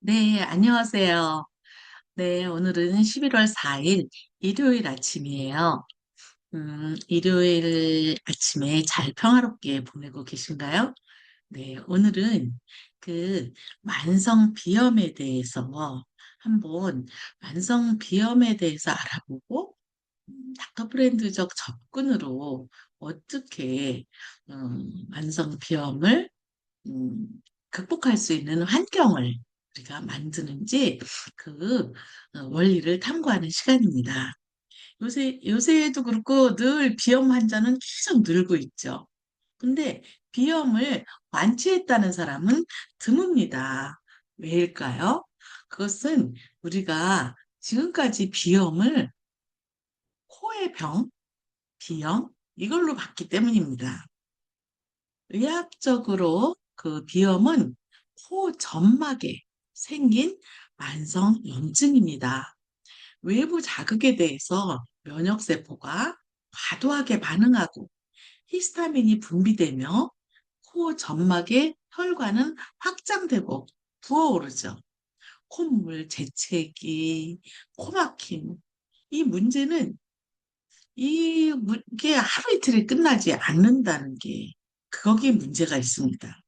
네, 안녕하세요. 네, 오늘은 11월 4일 일요일 아침이에요. 일요일 아침에 잘 평화롭게 보내고 계신가요? 네, 오늘은 그 만성 비염에 대해서 한번 만성 비염에 대해서 알아보고 닥터 프렌드적 접근으로 어떻게 만성 비염을 음, 극복할 수 있는 환경을 우리가 만드는지 그 원리를 탐구하는 시간입니다. 요새도 그렇고 늘 비염 환자는 계속 늘고 있죠. 근데 비염을 완치했다는 사람은 드뭅니다. 왜일까요? 그것은 우리가 지금까지 비염을 코의 병, 비염, 이걸로 봤기 때문입니다. 의학적으로 그 비염은 코 점막에 생긴 만성 염증입니다. 외부 자극에 대해서 면역세포가 과도하게 반응하고 히스타민이 분비되며 코 점막의 혈관은 확장되고 부어오르죠. 콧물, 재채기, 코막힘. 이 문제는 이게 하루 이틀에 끝나지 않는다는 게 거기에 문제가 있습니다.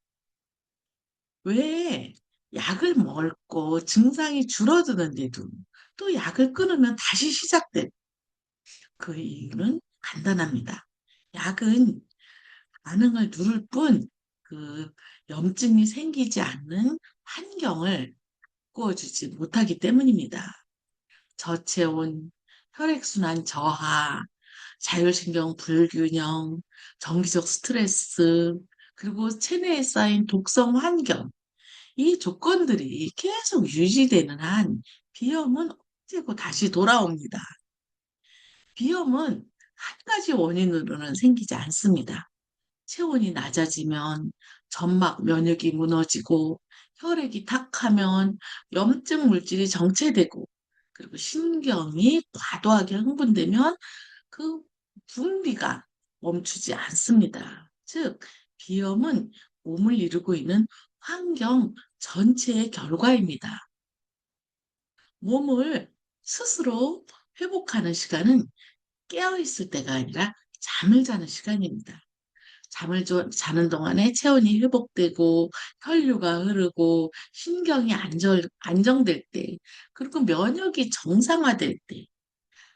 왜 약을 먹고 증상이 줄어드는데도 또 약을 끊으면 다시 시작돼? 그 이유는 간단합니다. 약은 반응을 누를 뿐 그 염증이 생기지 않는 환경을 바꿔주지 못하기 때문입니다. 저체온, 혈액순환 저하, 자율신경 불균형, 정기적 스트레스, 그리고 체내에 쌓인 독성 환경, 이 조건들이 계속 유지되는 한 비염은 언제고 다시 돌아옵니다. 비염은 한 가지 원인으로는 생기지 않습니다. 체온이 낮아지면 점막 면역이 무너지고 혈액이 탁하면 염증 물질이 정체되고 그리고 신경이 과도하게 흥분되면 그 분비가 멈추지 않습니다. 즉, 비염은 몸을 이루고 있는 환경 전체의 결과입니다. 몸을 스스로 회복하는 시간은 깨어있을 때가 아니라 잠을 자는 시간입니다. 자는 동안에 체온이 회복되고 혈류가 흐르고 신경이 안정될 때, 그리고 면역이 정상화될 때,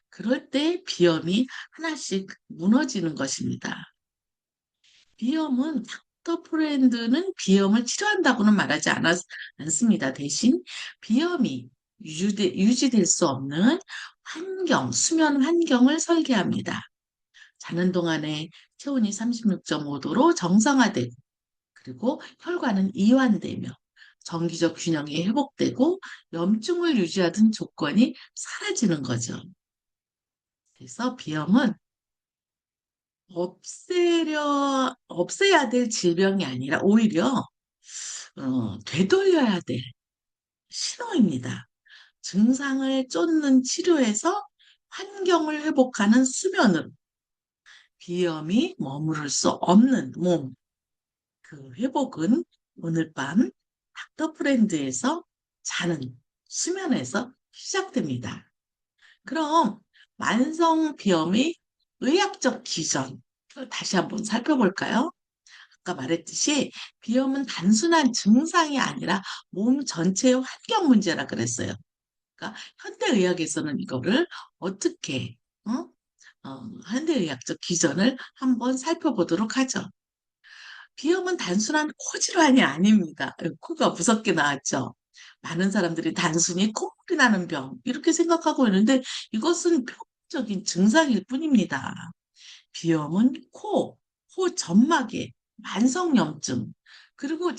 그럴 때 비염이 하나씩 무너지는 것입니다. 비염은 닥터 프렌드는 비염을 치료한다고는 말하지 않습니다. 대신 비염이 유지될 수 없는 수면 환경을 설계합니다. 자는 동안에 체온이 36.5도로 정상화되고, 그리고 혈관은 이완되며, 정기적 균형이 회복되고, 염증을 유지하던 조건이 사라지는 거죠. 그래서 비염은 없애야 될 질병이 아니라 오히려 되돌려야 될 신호입니다. 증상을 쫓는 치료에서 환경을 회복하는 수면으로 비염이 머무를 수 없는 몸, 그 회복은 오늘 밤 닥터 프렌드에서 자는 수면에서 시작됩니다. 그럼 만성 비염의 의학적 기전 다시 한번 살펴볼까요? 아까 말했듯이 비염은 단순한 증상이 아니라 몸 전체의 환경 문제라 그랬어요. 그러니까 현대의학에서는 이거를 어떻게 현대의학적 기전을 한번 살펴보도록 하죠. 비염은 단순한 코 질환이 아닙니다. 코가 무섭게 나왔죠. 많은 사람들이 단순히 콧물이 나는 병 이렇게 생각하고 있는데 이것은 표면적인 증상일 뿐입니다. 비염은 코 점막의 만성염증, 그리고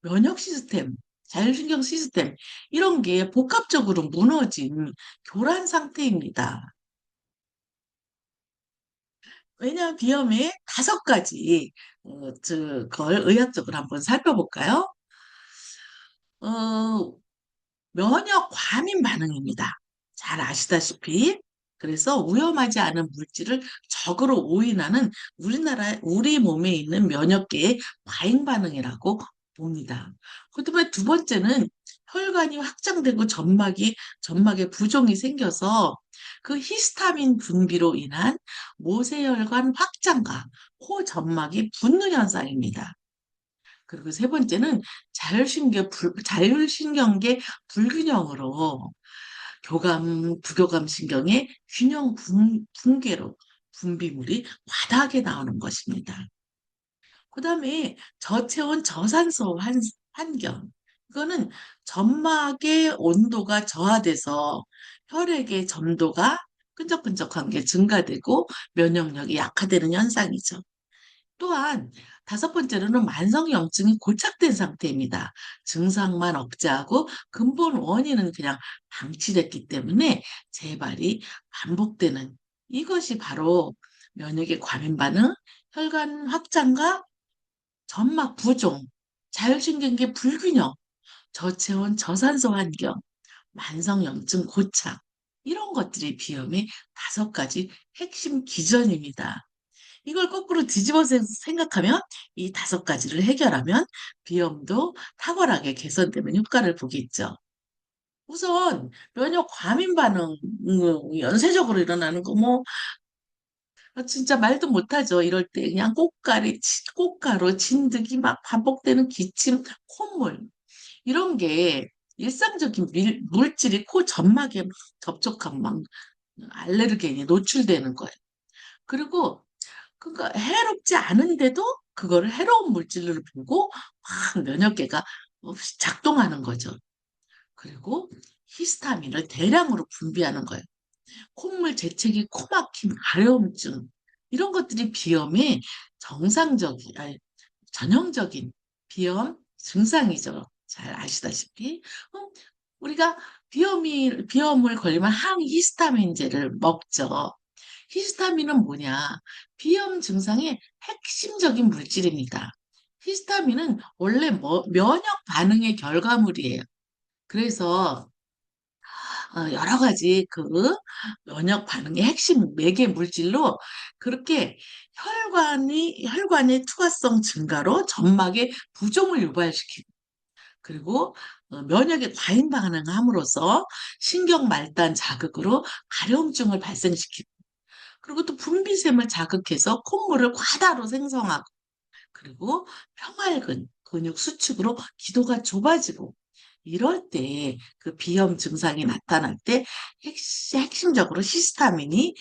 면역 시스템, 자율신경 시스템, 이런 게 복합적으로 무너진 교란 상태입니다. 왜냐하면 비염에 다섯 가지, 그걸 의학적으로 한번 살펴볼까요? 어, 면역 과민 반응입니다. 잘 아시다시피. 그래서 위험하지 않은 물질을 적으로 오인하는 우리 몸에 있는 면역계의 과잉 반응이라고 봅니다. 그다음에 두 번째는 혈관이 확장되고 점막에 부종이 생겨서 그 히스타민 분비로 인한 모세혈관 확장과 코 점막이 붓는 현상입니다. 그리고 세 번째는 자율신경계 불균형으로 부교감 신경의 붕괴로 분비물이 과다하게 나오는 것입니다. 그다음에 저체온 저산소 환경. 이거는 점막의 온도가 저하돼서 혈액의 점도가 끈적끈적한 게 증가되고 면역력이 약화되는 현상이죠. 또한 다섯 번째로는 만성염증이 고착된 상태입니다. 증상만 억제하고 근본 원인은 그냥 방치됐기 때문에 재발이 반복되는 이것이 바로 면역의 과민 반응, 혈관 확장과 점막 부종, 자율신경계 불균형, 저체온 저산소 환경, 만성염증 고착 이런 것들이 비염의 다섯 가지 핵심 기전입니다. 이걸 거꾸로 뒤집어서 생각하면 이 다섯 가지를 해결하면 비염도 탁월하게 개선되는 효과를 보겠죠. 우선 면역 과민 반응 연쇄적으로 일어나는 거 뭐 진짜 말도 못하죠. 이럴 때 그냥 꽃가루, 진드기 막 반복되는 기침, 콧물 이런 게 일상적인 물질이 코 점막에 접촉하면 막 알레르겐이 노출되는 거예요. 그리고 그러니까 해롭지 않은데도 그거를 해로운 물질로 보고 막 면역계가 작동하는 거죠. 그리고 히스타민을 대량으로 분비하는 거예요. 콧물, 재채기, 코막힘, 가려움증 이런 것들이 비염의 아니, 전형적인 비염 증상이죠. 잘 아시다시피. 우리가 비염을 걸리면 항히스타민제를 먹죠. 히스타민은 뭐냐? 비염 증상의 핵심적인 물질입니다. 히스타민은 원래 면역 반응의 결과물이에요. 그래서 여러 가지 그 면역 반응의 핵심 매개 물질로 그렇게 혈관의 투과성 증가로 점막의 부종을 유발시키고 그리고 면역의 과잉 반응함으로써 신경 말단 자극으로 가려움증을 발생시키고 그리고 또 분비샘을 자극해서 콧물을 과다로 생성하고 그리고 평활근 근육 수축으로 기도가 좁아지고 이럴 때 그 비염 증상이 나타날 때 핵심적으로 히스타민이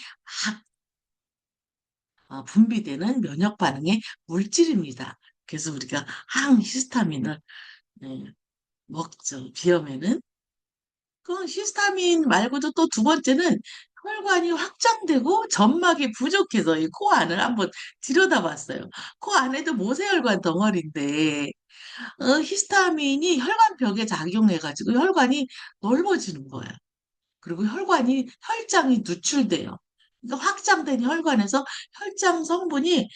막 분비되는 면역 반응의 물질입니다. 그래서 우리가 항히스타민을 네, 먹죠. 비염에는. 그 히스타민 말고도 또 두 번째는 혈관이 확장되고 점막이 부족해서 이 코 안을 한번 들여다봤어요. 코 안에도 모세혈관 덩어리인데 히스타민이 혈관벽에 작용해가지고 혈관이 넓어지는 거예요. 그리고 혈장이 누출돼요. 그러니까 확장된 혈관에서 혈장 성분이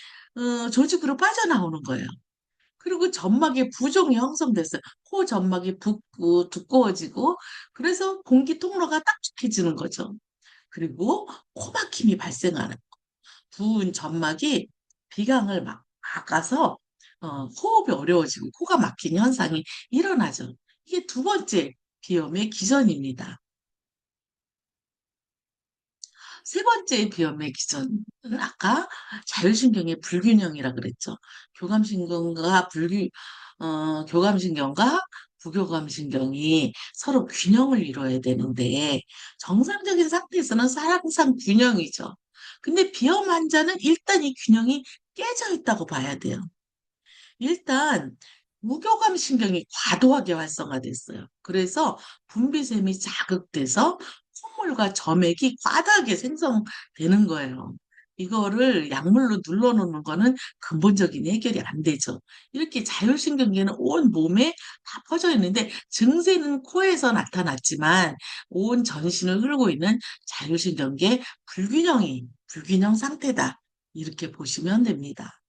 조직으로 빠져나오는 거예요. 그리고 점막에 부종이 형성됐어요. 코 점막이 붓고 두꺼워지고 그래서 공기 통로가 딱딱해지는 거죠. 그리고 코막힘이 발생하는 부은 점막이 비강을 막 막아서 호흡이 어려워지고 코가 막히는 현상이 일어나죠. 이게 두 번째 비염의 기전입니다. 세 번째 비염의 기전은 아까 자율신경의 불균형이라 그랬죠. 교감신경과 부교감신경이 서로 균형을 이뤄야 되는데 정상적인 상태에서는 항상 균형이죠. 근데 비염 환자는 일단 이 균형이 깨져 있다고 봐야 돼요. 일단 무교감 신경이 과도하게 활성화됐어요. 그래서 분비샘이 자극돼서 콧물과 점액이 과다하게 생성되는 거예요. 이거를 약물로 눌러놓는 거는 근본적인 해결이 안 되죠. 이렇게 자율신경계는 온 몸에 다 퍼져 있는데 증세는 코에서 나타났지만 온 전신을 흐르고 있는 자율신경계 불균형 상태다. 이렇게 보시면 됩니다.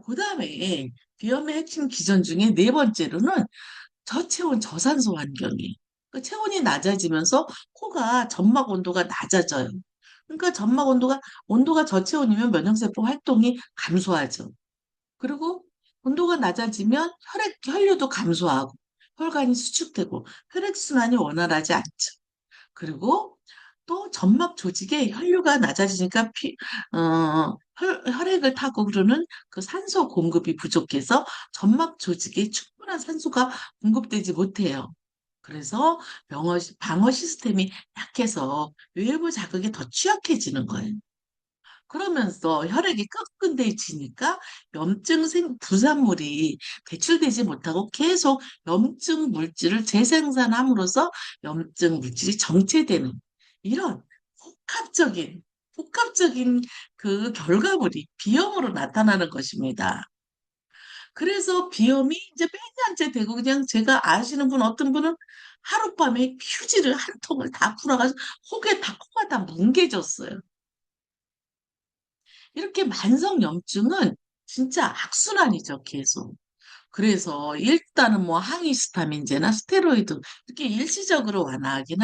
그다음에 비염의 핵심 기전 중에 네 번째로는 저체온 저산소 환경이에요. 그 체온이 낮아지면서 코가 점막 온도가 낮아져요. 그러니까 온도가 저체온이면 면역세포 활동이 감소하죠. 그리고 온도가 낮아지면 혈류도 감소하고 혈관이 수축되고 혈액순환이 원활하지 않죠. 그리고 또 점막 조직에 혈류가 낮아지니까 혈액을 타고 흐르는 그 산소 공급이 부족해서 점막 조직에 충분한 산소가 공급되지 못해요. 그래서 방어 시스템이 약해서 외부 자극에 더 취약해지는 거예요. 그러면서 혈액이 끈끈해지니까 부산물이 배출되지 못하고 계속 염증 물질을 재생산함으로써 염증 물질이 정체되는 이런 복합적인, 복합적인 그 결과물이 비염으로 나타나는 것입니다. 그래서 비염이 이제 몇 년째 되고 그냥 제가 아시는 분 어떤 분은 하룻밤에 휴지를 한 통을 다 풀어가지고 코가 다 뭉개졌어요. 이렇게 만성 염증은 진짜 악순환이죠, 계속. 그래서 일단은 뭐 항히스타민제나 스테로이드 이렇게 일시적으로 완화하긴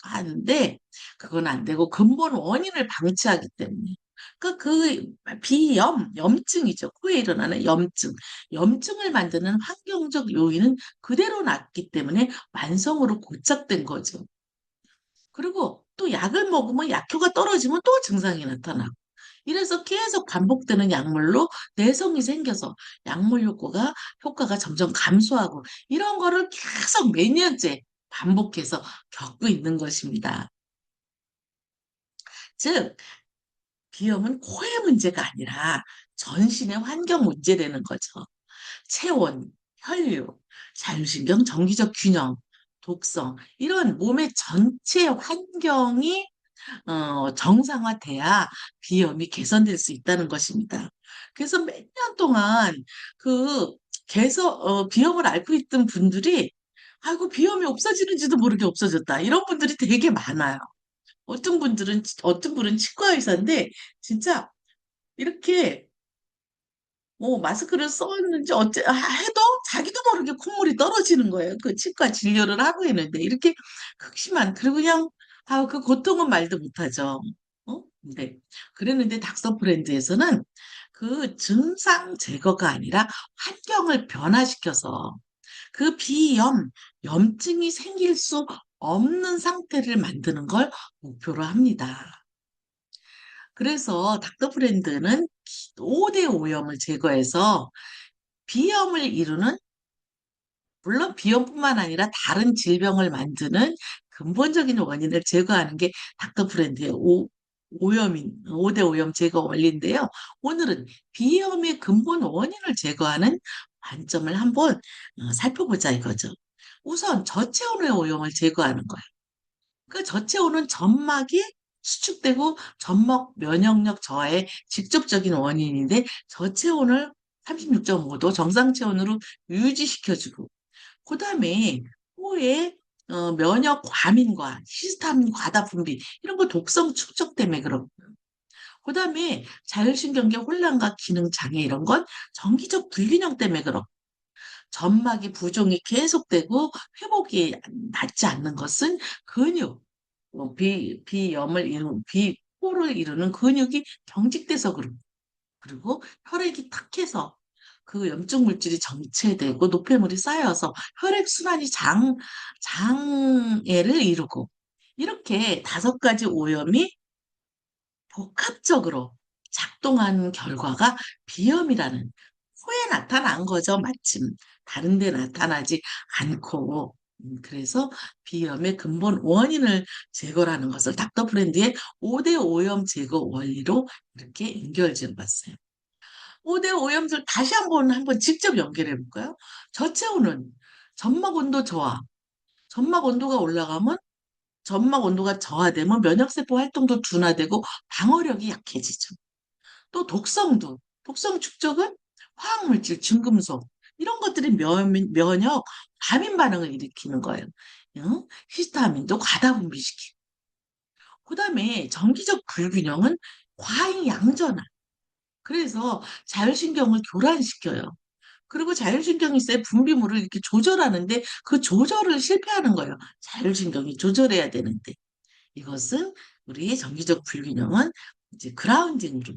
하는데 그건 안 되고 근본 원인을 방치하기 때문에 그 염증이죠. 코에 일어나는 염증. 염증을 만드는 환경적 요인은 그대로 놨기 때문에 만성으로 고착된 거죠. 그리고 또 약을 먹으면 약효가 떨어지면 또 증상이 나타나고 이래서 계속 반복되는 약물로 내성이 생겨서 약물 효과가 점점 감소하고 이런 거를 계속 몇 년째 반복해서 겪고 있는 것입니다. 즉, 비염은 코의 문제가 아니라 전신의 환경 문제라는 거죠. 체온, 혈류, 자율신경, 정기적 균형, 독성, 이런 몸의 전체 환경이 정상화돼야 비염이 개선될 수 있다는 것입니다. 그래서 몇 년 동안 그 비염을 앓고 있던 분들이 아이고 비염이 없어지는지도 모르게 없어졌다. 이런 분들이 되게 많아요. 어떤 분은 치과 의사인데 진짜 이렇게 마스크를 썼는지 해도 자기도 모르게 콧물이 떨어지는 거예요. 그 치과 진료를 하고 있는데 이렇게 극심한 그리고 그냥 그 고통은 말도 못하죠. 네. 그랬는데 닥터 브랜드에서는 그 증상 제거가 아니라 환경을 변화시켜서 그 염증이 생길 수 없는 상태를 만드는 걸 목표로 합니다. 그래서 닥터 브랜드는 5대 오염을 제거해서 비염을 이루는, 물론 비염뿐만 아니라 다른 질병을 만드는 근본적인 원인을 제거하는 게 닥터 브랜드의 5대 오염 제거 원리인데요. 오늘은 비염의 근본 원인을 제거하는 관점을 한번 살펴보자 이거죠. 우선 저체온의 오염을 제거하는 거예요. 그 저체온은 점막이 수축되고 점막 면역력 저하의 직접적인 원인인데 저체온을 36.5도 정상 체온으로 유지시켜주고 그다음에 코에 면역 과민과 히스타민 과다 분비 이런 거 독성 축적 때문에 그렇고 그다음에 자율신경계 혼란과 기능 장애 이런 건 정기적 불균형 때문에 그렇고 점막의 부종이 계속되고 회복이 낫지 않는 것은 근육 비포를 이루는 근육이 경직돼서 그렇고 그리고 혈액이 탁해서 그 염증 물질이 정체되고 노폐물이 쌓여서 혈액 순환이 장애를 이루고 이렇게 5가지 오염이 복합적으로 작동한 결과가 비염이라는 코에 나타난 거죠, 마침. 다른 데 나타나지 않고. 그래서 비염의 근본 원인을 제거하는 것을 닥터 브랜드의 5대 오염 제거 원리로 이렇게 연결지어 봤어요. 5대 오염술 다시 한번 직접 연결해 볼까요? 저체온은 점막 온도 저하. 점막 온도가 올라가면 점막 온도가 저하되면 면역세포 활동도 둔화되고 방어력이 약해지죠. 또 독성 축적은 화학물질, 중금속 이런 것들이 면역 과민 반응을 일으키는 거예요. 응? 히스타민도 과다 분비시키고. 그다음에 정기적 불균형은 과잉 양전환. 그래서 자율신경을 교란시켜요. 그리고 자율신경이 세 분비물을 이렇게 조절하는데 그 조절을 실패하는 거예요. 자율신경이 조절해야 되는데. 이것은 우리의 정기적 불균형은 이제 그라운딩으로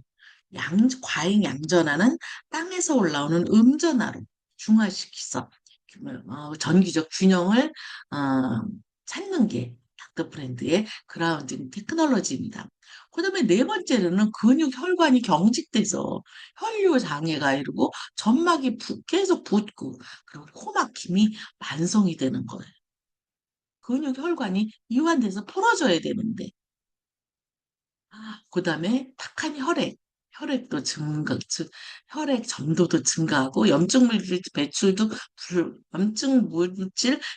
과잉 양전하는 땅에서 올라오는 음전하로 중화시켜서 전기적 균형을 어, 찾는 게 닥터 브랜드의 그라운딩 테크놀로지입니다. 그다음에 네 번째로는 근육 혈관이 경직돼서 혈류 장애가 이르고 점막이 계속 붓고 그리고 코막힘이 만성이 되는 거예요. 근육 혈관이 이완돼서 풀어져야 되는데 그다음에 탁한 혈액도 혈액 점도도 증가하고 염증 물질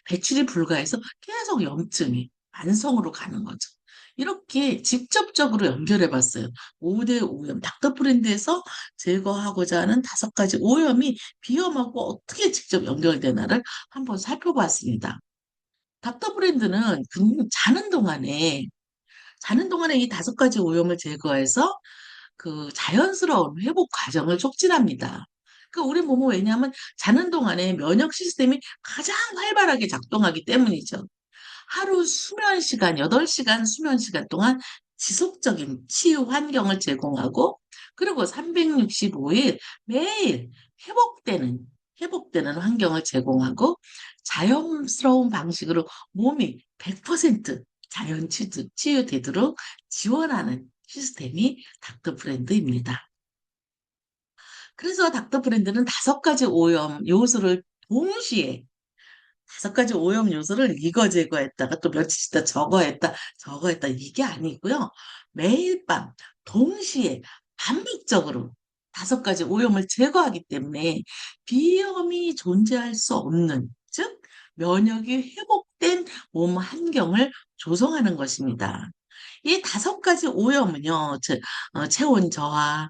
배출이 불가해서 계속 염증이 만성으로 가는 거죠. 이렇게 직접적으로 연결해 봤어요. 5대 오염, 닥터프렌드에서 제거하고자 하는 5가지 오염이 비염하고 어떻게 직접 연결되나를 한번 살펴봤습니다. 닥터브랜드는 자는 동안에 이 5가지 오염을 제거해서 그 자연스러운 회복 과정을 촉진합니다. 그 우리 몸은 왜냐하면 자는 동안에 면역 시스템이 가장 활발하게 작동하기 때문이죠. 하루 수면 시간, 8시간 수면 시간 동안 지속적인 치유 환경을 제공하고, 그리고 365일 매일 회복되는, 회복되는 환경을 제공하고, 자연스러운 방식으로 몸이 100% 자연 치유되도록 지원하는 시스템이 닥터 브랜드입니다. 그래서 닥터 브랜드는 5가지 오염 요소를 동시에 5가지 오염 요소를 이거 제거했다가 또 며칠 있다 저거 했다 이게 아니고요. 매일 밤 동시에 반복적으로 5가지 오염을 제거하기 때문에 비염이 존재할 수 없는, 즉 면역이 회복된 몸 환경을 조성하는 것입니다. 이 5가지 오염은요, 체온 저하,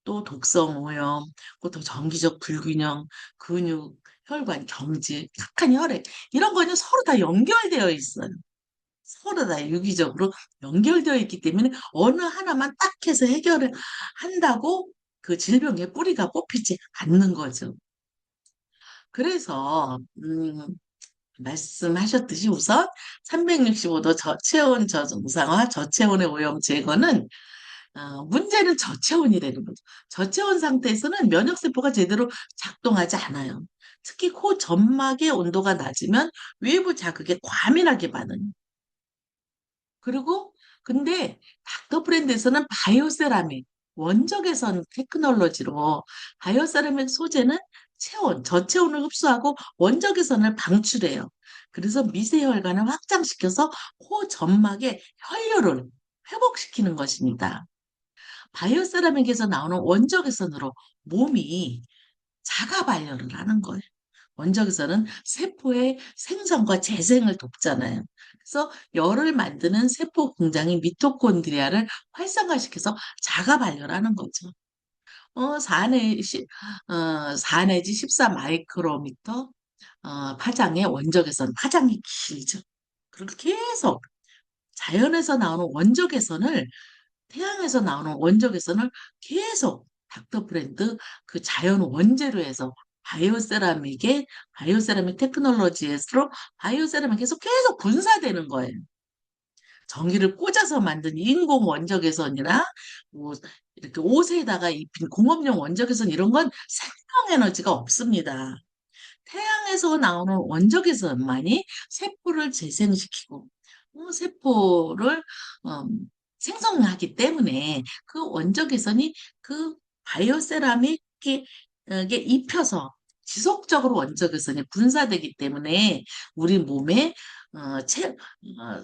또 독성 오염, 또 정기적 불균형, 근육, 혈관 경직, 약한 혈액 이런 거는 서로 다 연결되어 있어요. 서로 다 유기적으로 연결되어 있기 때문에 어느 하나만 딱 해서 해결을 한다고 그 질병의 뿌리가 뽑히지 않는 거죠. 그래서 말씀하셨듯이 우선 365도 저체온 저정상화, 저체온의 오염 제거는 문제는 저체온이라는 거죠. 저체온 상태에서는 면역세포가 제대로 작동하지 않아요. 특히 코 점막의 온도가 낮으면 외부 자극에 과민하게 반응. 그리고 근데 닥터 브랜드에서는 바이오세라믹 원적외선 테크놀로지로 바이오세라믹 소재는 저체온을 흡수하고 원적외선을 방출해요. 그래서 미세혈관을 확장시켜서 코 점막의 혈류를 회복시키는 것입니다. 바이오세라믹에서 나오는 원적외선으로 몸이 자가 발열을 하는 거예요. 원적외선은 세포의 생성과 재생을 돕잖아요. 그래서 열을 만드는 세포 공장인 미토콘드리아를 활성화시켜서 자가 발열하는 거죠. 4 내지 14 마이크로미터 파장의 원적외선, 파장이 길죠. 그리고 계속 자연에서 나오는 원적외선을 태양에서 나오는 원적외선을 계속 닥터 브랜드 그 자연 원재료 해서 바이오세라믹 테크놀로지에서 바이오세라믹에서 계속 분사되는 거예요. 전기를 꽂아서 만든 인공 원적외선이나 뭐 이렇게 옷에다가 입힌 공업용 원적외선 이런 건 생명 에너지가 없습니다. 태양에서 나오는 원적외선만이 세포를 재생시키고 세포를 음, 생성하기 때문에 그 원적외선이 그 바이오세라믹에 입혀서 지속적으로 원적외선이 분사되기 때문에 우리 몸에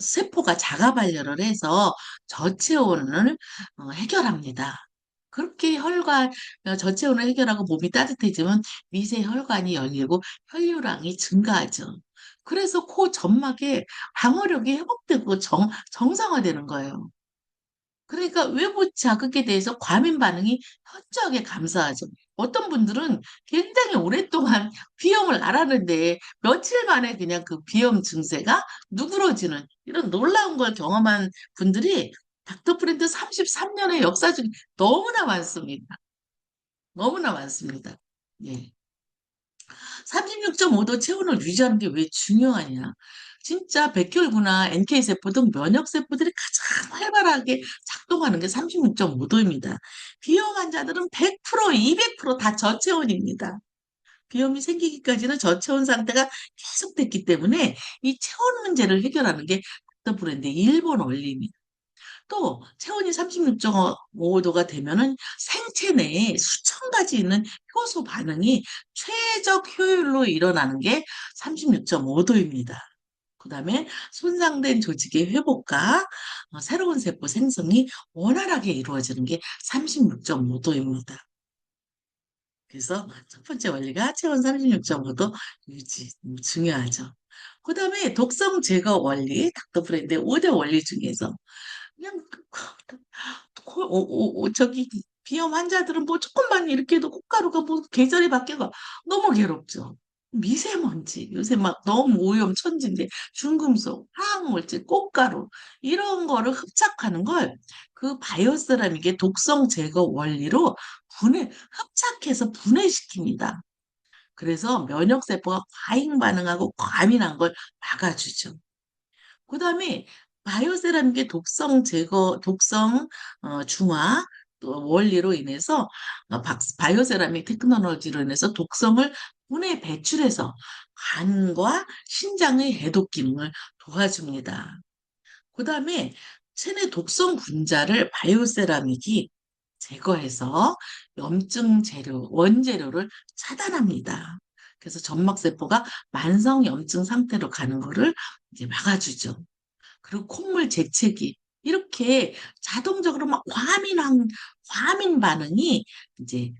세포가 자가 발열을 해서 저체온을 해결합니다. 그렇게 저체온을 해결하고 몸이 따뜻해지면 미세 혈관이 열리고 혈류량이 증가하죠. 그래서 코 점막에 방어력이 회복되고 정상화되는 거예요. 그러니까 외부 자극에 대해서 과민 반응이 현저하게 감사하죠. 어떤 분들은 굉장히 오랫동안 비염을 앓았는데 며칠 만에 그냥 그 비염 증세가 누그러지는 이런 놀라운 걸 경험한 분들이 닥터프렌드 33년의 역사 중에 너무나 많습니다. 너무나 많습니다. 예. 36.5도 체온을 유지하는 게 왜 중요하냐? 진짜 백혈구나 NK세포 등 면역세포들이 가장 활발하게 작동하는 게 36.5도입니다. 비염 환자들은 100%, 200%다 저체온입니다. 비염이 생기기까지는 저체온 상태가 계속됐기 때문에 이 체온 문제를 해결하는 게 닥터 브랜드의 일본 원리입니다. 또 체온이 36.5도가 되면은 생체 내에 수천 가지 있는 효소 반응이 최적 효율로 일어나는 게 36.5도입니다. 그다음에 손상된 조직의 회복과 새로운 세포 생성이 원활하게 이루어지는 게 36.5도입니다. 그래서 첫 번째 원리가 체온 36.5도 유지 중요하죠. 그다음에 독성 제거 원리, 닥터 브랜드의 5대 원리 중에서 그냥 저기 비염 환자들은 뭐 조금만 이렇게 해도 꽃가루가 뭐 계절이 바뀌고 너무 괴롭죠. 미세먼지 요새 막 너무 오염 천지인데 중금속, 화학물질, 꽃가루 이런 거를 흡착하는 걸 그 바이오세라믹의 독성 제거 원리로 흡착해서 분해시킵니다. 그래서 면역세포가 과잉 반응하고 과민한 걸 막아주죠. 그다음에 바이오세라믹의 독성 제거, 독성 중화 또 원리로 인해서 바이오세라믹 테크놀로지로 인해서 독성을 분해 배출해서 간과 신장의 해독 기능을 도와줍니다. 그다음에 체내 독성 분자를 바이오세라믹이 제거해서 염증 재료, 원재료를 차단합니다. 그래서 점막세포가 만성 염증 상태로 가는 거를 이제 막아주죠. 그리고 콧물 재채기 이렇게 자동적으로 막 과민 반응이 이제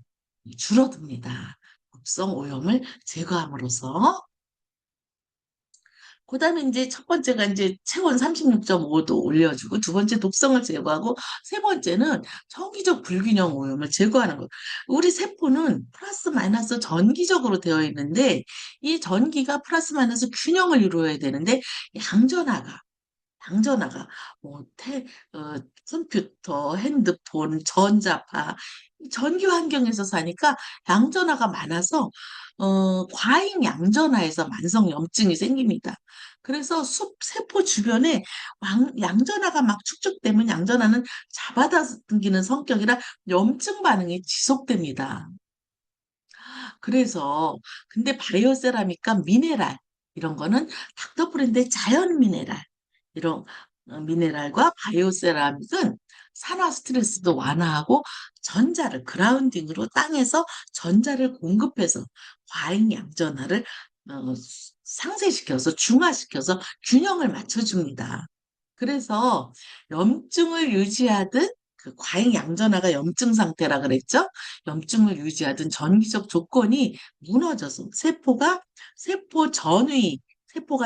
줄어듭니다. 급성 오염을 제거함으로써 그다음에 이제 첫 번째가 이제 체온 36.5도 올려주고 두 번째 독성을 제거하고 세 번째는 정기적 불균형 오염을 제거하는 거. 우리 세포는 플러스 마이너스 전기적으로 되어 있는데 이 전기가 플러스 마이너스 균형을 이루어야 되는데 양전하가 당전화가 뭐 컴퓨터, 핸드폰, 전자파 전기 환경에서 사니까 양전화가 많아서 과잉 양전화에서 만성 염증이 생깁니다. 그래서 숲 세포 주변에 양전화가 막 축적되면 양전화는 잡아당기는 성격이라 염증 반응이 지속됩니다. 그래서 근데 바이오세라믹과 미네랄 이런 거는 닥터 브랜드의 자연 미네랄 이런 미네랄과 바이오세라믹은 산화 스트레스도 완화하고 전자를 그라운딩으로 땅에서 전자를 공급해서 과잉 양전하를 상쇄시켜서 중화시켜서 균형을 맞춰줍니다. 그래서 염증을 유지하듯 그 과잉 양전화가 염증 상태라 그랬죠? 염증을 유지하던 전기적 조건이 무너져서 세포가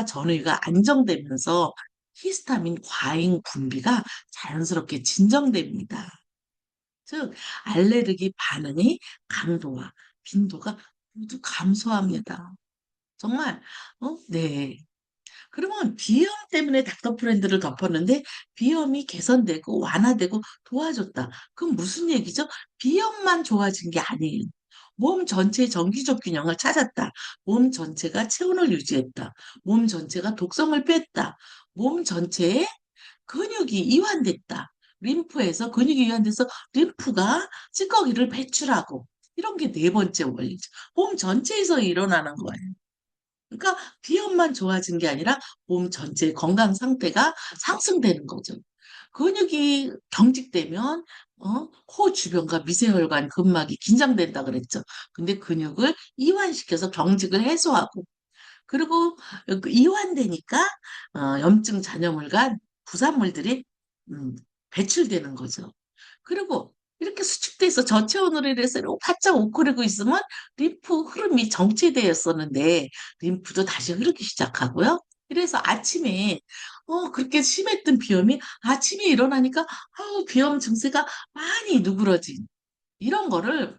전위가 안정되면서 히스타민 과잉 분비가 자연스럽게 진정됩니다. 즉, 알레르기 반응의 강도와 빈도가 모두 감소합니다. 정말, 네. 그러면 비염 때문에 닥터 프렌드를 덮었는데 비염이 개선되고 완화되고 도와줬다. 그럼 무슨 얘기죠? 비염만 좋아진 게 아니에요. 몸 전체의 정기적 균형을 찾았다. 몸 전체가 체온을 유지했다. 몸 전체가 독성을 뺐다. 몸 전체에 근육이 이완됐다. 림프에서 근육이 이완돼서 림프가 찌꺼기를 배출하고 이런 게 네 번째 원리죠. 몸 전체에서 일어나는 거예요. 그러니까 비염만 좋아진 게 아니라 몸 전체 건강 상태가 상승되는 거죠. 근육이 경직되면 코 주변과 미세혈관, 근막이 긴장된다 그랬죠. 근데 근육을 이완시켜서 경직을 해소하고 그리고 그 이완되니까 염증 잔여물과 부산물들이 음, 배출되는 거죠. 그리고 이렇게 수축돼서 저체온으로 인해서 이렇게 바짝 웅크리고 있으면 림프 흐름이 정체되었었는데 림프도 다시 흐르기 시작하고요. 그래서 아침에 그렇게 심했던 비염이 아침에 일어나니까 비염 증세가 많이 누그러진 이런 거를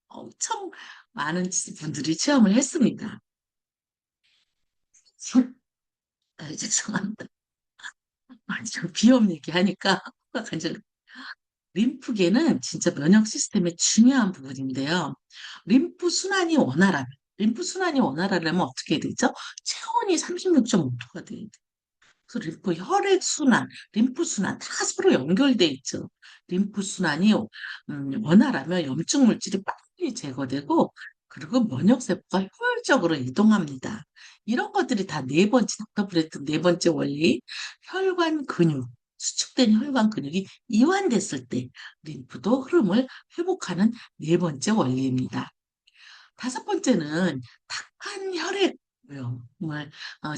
엄청 많은 분들이 체험을 했습니다. 죄송합니다. 저 비염 얘기하니까 간절 림프계는 진짜 면역 시스템의 중요한 부분인데요. 림프 순환이 원활하면 림프 순환이 원활하려면 어떻게 되죠? 체온이 36.5도가 돼야 돼. 그래서 림프 혈액 순환, 림프 순환 다 서로 연결돼 있죠. 림프 순환이 원활하면 염증 물질이 빨리 제거되고 그리고 면역 세포가 효율적으로 이동합니다. 이런 것들이 다 네 번째 닥터 브레튼 네 번째 원리. 혈관 근육, 수축된 혈관 근육이 이완됐을 때 림프도 흐름을 회복하는 네 번째 원리입니다. 다섯 번째는 탁한 혈액을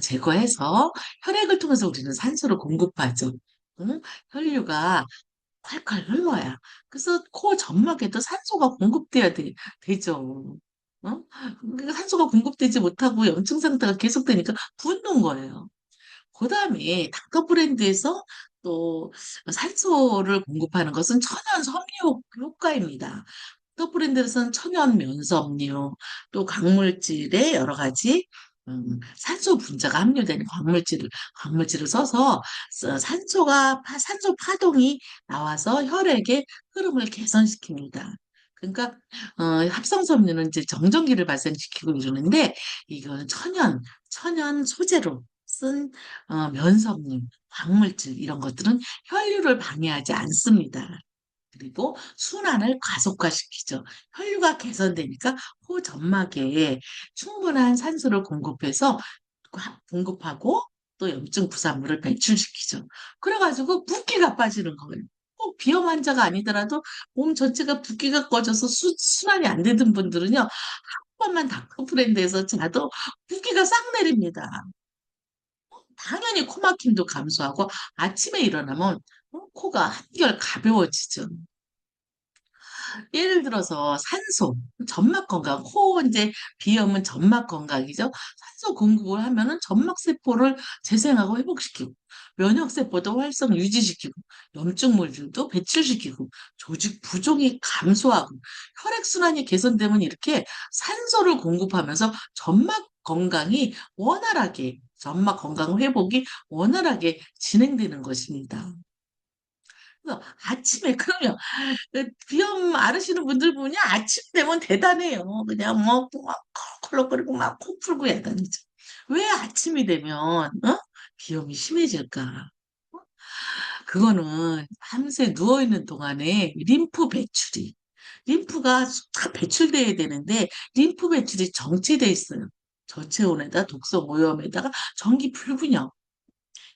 제거해서 혈액을 통해서 우리는 산소를 공급하죠. 응? 혈류가 콸콸 흘러야. 그래서 코 점막에도 산소가 공급돼야 되죠. 어? 그러니까 산소가 공급되지 못하고 염증 상태가 계속되니까 붓는 거예요. 그 다음에 닥터 브랜드에서 또 산소를 공급하는 것은 천연 섬유 효과입니다. 또 브랜드에서는 천연 면섬유, 또 광물질의 여러 가지 산소 분자가 함유된 광물질을 써서 산소 파동이 나와서 혈액의 흐름을 개선시킵니다. 그러니까 합성섬유는 이제 정전기를 발생시키고 이러는데 이거는 천연 소재로 쓴 면섬유, 광물질 이런 것들은 혈류를 방해하지 않습니다. 그리고 순환을 가속화시키죠. 혈류가 개선되니까 코 점막에 충분한 산소를 공급하고 또 염증 부산물을 배출시키죠. 그래가지고 붓기가 빠지는 거예요. 꼭 비염 환자가 아니더라도 몸 전체가 붓기가 꺼져서 순환이 안 되던 분들은요, 한 번만 닥터프렌드에서 자도 붓기가 싹 내립니다. 당연히 코막힘도 감소하고 아침에 일어나면 코가 한결 가벼워지죠. 예를 들어서 산소, 점막 건강, 코 이제 비염은 점막 건강이죠. 산소 공급을 하면은 점막 세포를 재생하고 회복시키고, 면역 세포도 활성 유지시키고, 염증 물질도 배출시키고, 조직 부종이 감소하고, 혈액 순환이 개선되면 이렇게 산소를 공급하면서 점막 건강 회복이 원활하게 진행되는 것입니다. 그래서 아침에 그러면 비염 앓으시는 분들 보면 아침 되면 대단해요. 그냥 막 콜록거리고 막 코 풀고 야단이죠. 왜 아침이 되면 비염이 심해질까? 그거는 밤새 누워있는 동안에 림프가 다 배출돼야 되는데 림프 배출이 정체돼 있어요. 저체온에다 독성 오염에다가 전기 불균형,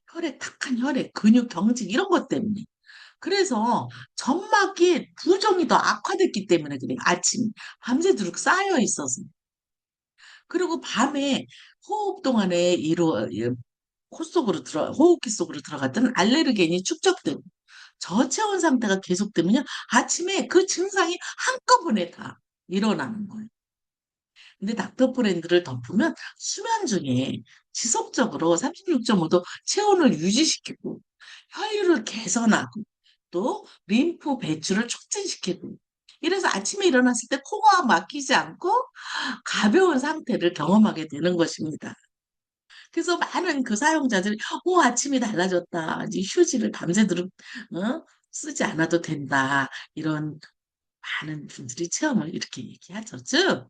탁한 혈액, 근육 경직 이런 것 때문에. 그래서 점막이 부종이 더 악화됐기 때문에 그래요. 밤새도록 쌓여 있어서. 그리고 밤에 호흡 동안에 호흡기 속으로 들어갔던 알레르겐이 축적되고 저체온 상태가 계속되면요. 아침에 그 증상이 한꺼번에 다 일어나는 거예요. 근데 닥터프렌드를 덮으면 수면 중에 지속적으로 36.5도 체온을 유지시키고 혈류를 개선하고 또 림프 배출을 촉진시키고 이래서 아침에 일어났을 때 코가 막히지 않고 가벼운 상태를 경험하게 되는 것입니다. 그래서 많은 그 사용자들이 아침이 달라졌다. 이제 휴지를 밤새도록 쓰지 않아도 된다. 이런 많은 분들이 체험을 이렇게 얘기하죠. 즉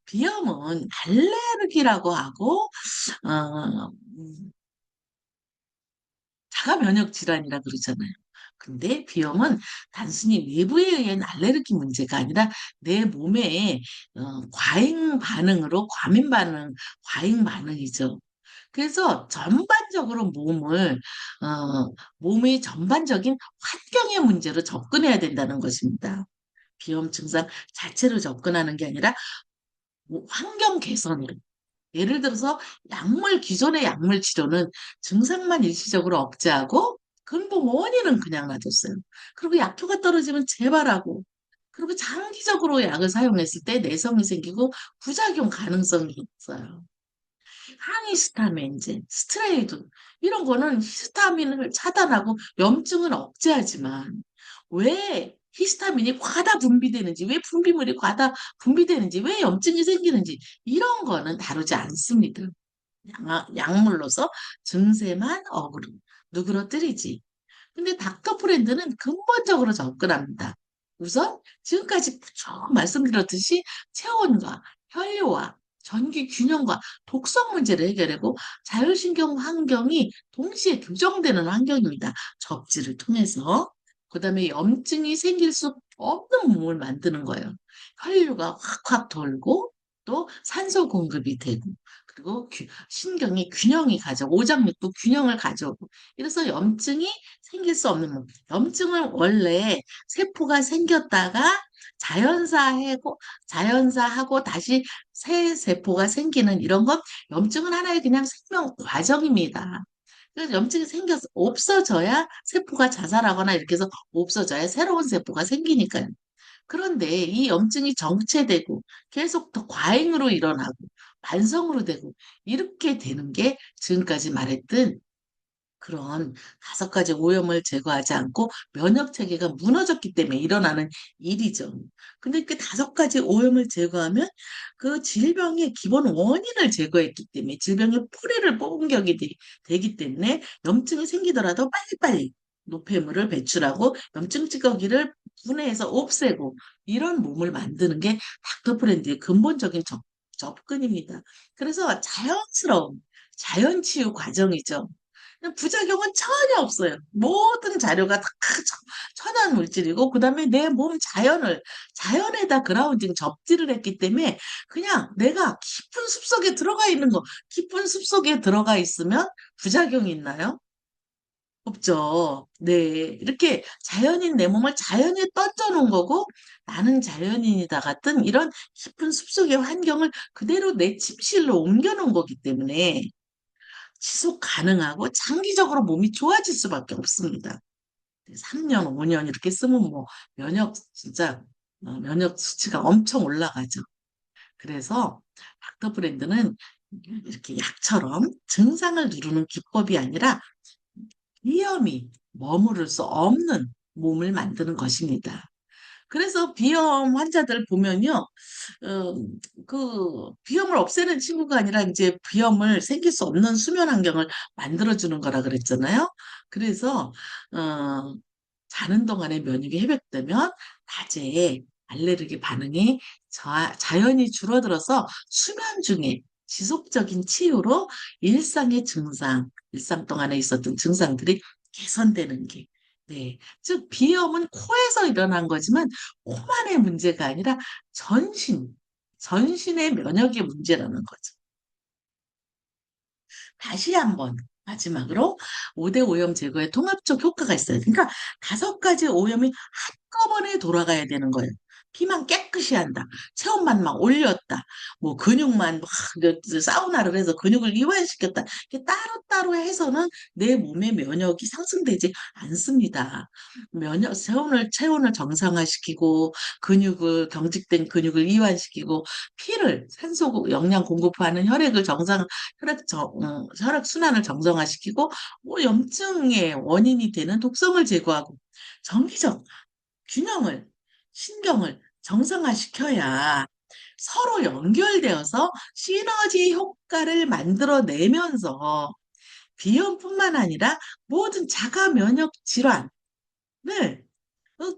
비염은 알레르기라고 하고 자가 면역 질환이라 그러잖아요. 근데 비염은 단순히 외부에 의한 알레르기 문제가 아니라 내 몸의 과잉 반응이죠. 그래서 몸의 전반적인 환경의 문제로 접근해야 된다는 것입니다. 비염 증상 자체로 접근하는 게 아니라 환경 개선으로. 예를 들어서 기존의 약물 치료는 증상만 일시적으로 억제하고 근본 원인은 그냥 놔뒀어요. 그리고 약효가 떨어지면 재발하고 그리고 장기적으로 약을 사용했을 때 내성이 생기고 부작용 가능성이 있어요. 항히스타민제, 스트레이드 이런 거는 히스타민을 차단하고 염증은 억제하지만 왜 히스타민이 과다 분비되는지, 왜 분비물이 과다 분비되는지, 왜 염증이 생기는지 이런 거는 다루지 않습니다. 약물로서 증세만 누그러뜨리지. 근데 닥터프렌드는 근본적으로 접근합니다. 우선 지금까지 쭉 말씀드렸듯이 체온과 혈류와 전기 균형과 독성 문제를 해결하고 자율신경 환경이 동시에 교정되는 환경입니다. 접지를 통해서. 그다음에 염증이 생길 수 없는 몸을 만드는 거예요. 혈류가 확확 돌고 또 산소 공급이 되고 그리고 신경이 균형이 오장육부 균형을 가져오고 이래서 염증이 생길 수 없는 몸. 염증은 원래 세포가 생겼다가 자연사하고 자연사하고 다시 새 세포가 생기는 이런 건 염증은 하나의 그냥 생명 과정입니다. 그래서 염증이 생겨서 없어져야 세포가 자살하거나 이렇게 해서 없어져야 새로운 세포가 생기니까요. 그런데 이 염증이 정체되고 계속 더 과잉으로 일어나고 만성으로 되고 이렇게 되는 게 지금까지 말했던 그런 5가지 오염을 제거하지 않고 면역 체계가 무너졌기 때문에 일어나는 일이죠. 근데 그 5가지 오염을 제거하면 그 질병의 기본 원인을 제거했기 때문에 질병의 뿌리를 뽑은 격이 되기 때문에 염증이 생기더라도 빨리빨리 노폐물을 배출하고 염증 찌꺼기를 분해해서 없애고 이런 몸을 만드는 게 닥터프렌드의 근본적인 접근입니다. 그래서 자연스러운 자연치유 과정이죠. 부작용은 전혀 없어요. 모든 자료가 다 천연 물질이고, 그 다음에 내 몸 자연에다 그라운딩 접지를 했기 때문에 그냥 내가 깊은 숲속에 들어가 있는 거, 깊은 숲속에 들어가 있으면 부작용이 있나요? 없죠. 네. 이렇게 자연인 내 몸을 자연에 던져놓은 거고, 나는 자연인이다 같은 이런 깊은 숲속의 환경을 그대로 내 침실로 옮겨놓은 거기 때문에 지속 가능하고 장기적으로 몸이 좋아질 수밖에 없습니다. 3년, 5년 이렇게 쓰면 뭐 진짜 면역 수치가 엄청 올라가죠. 그래서 닥터 브랜드는 이렇게 약처럼 증상을 누르는 기법이 아니라 위험이 머무를 수 없는 몸을 만드는 것입니다. 그래서 비염 환자들 보면요, 비염을 없애는 친구가 아니라 이제 비염을 생길 수 없는 수면 환경을 만들어주는 거라 그랬잖아요. 그래서, 어, 자는 동안에 면역이 회복되면 낮에 알레르기 반응이 자연히 줄어들어서 수면 중에 지속적인 치유로 일상 동안에 있었던 증상들이 개선되는 게, 네. 즉, 비염은 코에서 일어난 거지만 코만의 문제가 아니라 전신, 전신의 면역의 문제라는 거죠. 다시 한번 마지막으로 5대 오염 제거의 통합적 효과가 있어요. 그러니까 5가지 오염이 한꺼번에 돌아가야 되는 거예요. 피만 깨끗이 한다. 체온만 막 올렸다. 뭐 근육만 막 사우나를 해서 근육을 이완시켰다. 이렇게 따로따로 해서는 내 몸의 면역이 상승되지 않습니다. 체온을 정상화시키고 경직된 근육을 이완시키고 산소 영양 공급하는 혈액 순환을 정상화시키고 뭐 염증의 원인이 되는 독성을 제거하고 정기적 균형을 신경을 정상화시켜야 서로 연결되어서 시너지 효과를 만들어내면서 비염뿐만 아니라 모든 자가 면역 질환을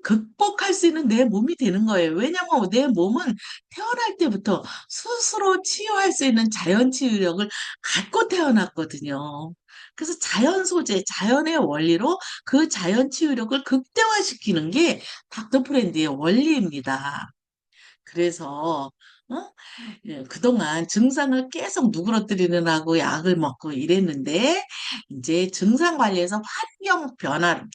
극복할 수 있는 내 몸이 되는 거예요. 왜냐면 내 몸은 태어날 때부터 스스로 치유할 수 있는 자연 치유력을 갖고 태어났거든요. 그래서 자연 소재, 자연의 원리로 그 자연 치유력을 극대화시키는 게 닥터 프렌드의 원리입니다. 그래서 어? 그동안 증상을 계속 누그러뜨리느라고 약을 먹고 이랬는데 이제 증상 관리에서 환경 변화를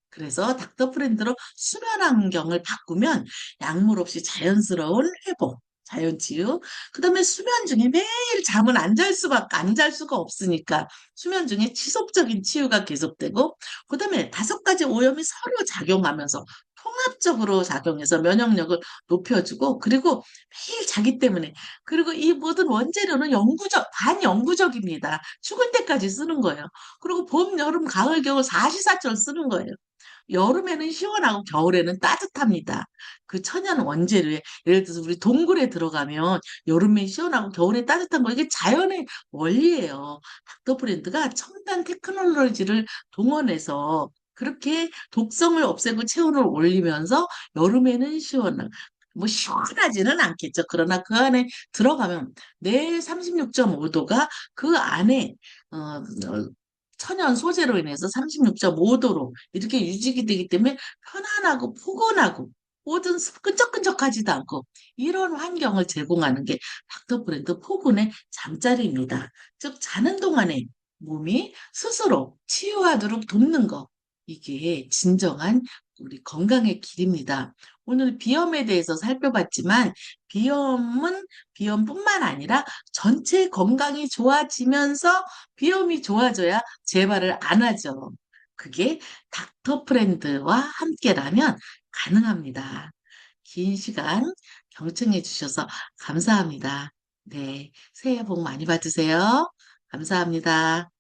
그래서 닥터 프렌드로 수면 환경을 바꾸면 약물 없이 자연스러운 회복, 자연치유. 그다음에 수면 중에 매일 잠은 안 잘 수가 없으니까 수면 중에 지속적인 치유가 계속되고 그다음에 5가지 오염이 서로 작용하면서 통합적으로 작용해서 면역력을 높여주고 그리고 매일 자기 때문에 그리고 이 모든 원재료는 반영구적입니다. 죽을 때까지 쓰는 거예요. 그리고 봄, 여름, 가을, 겨울 사시사철 쓰는 거예요. 여름에는 시원하고 겨울에는 따뜻합니다. 그 천연 원재료에 예를 들어서 우리 동굴에 들어가면 여름에 시원하고 겨울에 따뜻한 거 이게 자연의 원리예요. 닥터 브랜드가 첨단 테크놀로지를 동원해서 그렇게 독성을 없애고 체온을 올리면서 여름에는 시원하고 뭐 시원하지는 않겠죠. 그러나 그 안에 들어가면 내 36.5도가 그 안에 천연 소재로 인해서 36.5도로 이렇게 유지가 되기 때문에 편안하고 포근하고 뭐든 끈적끈적하지도 않고 이런 환경을 제공하는 게 닥터브랜드 포근의 잠자리입니다. 즉 자는 동안에 몸이 스스로 치유하도록 돕는 거. 이게 진정한 우리 건강의 길입니다. 오늘 비염에 대해서 살펴봤지만 비염은 비염뿐만 아니라 전체 건강이 좋아지면서 비염이 좋아져야 재발을 안 하죠. 그게 닥터프렌드와 함께라면 가능합니다. 긴 시간 경청해 주셔서 감사합니다. 네, 새해 복 많이 받으세요. 감사합니다.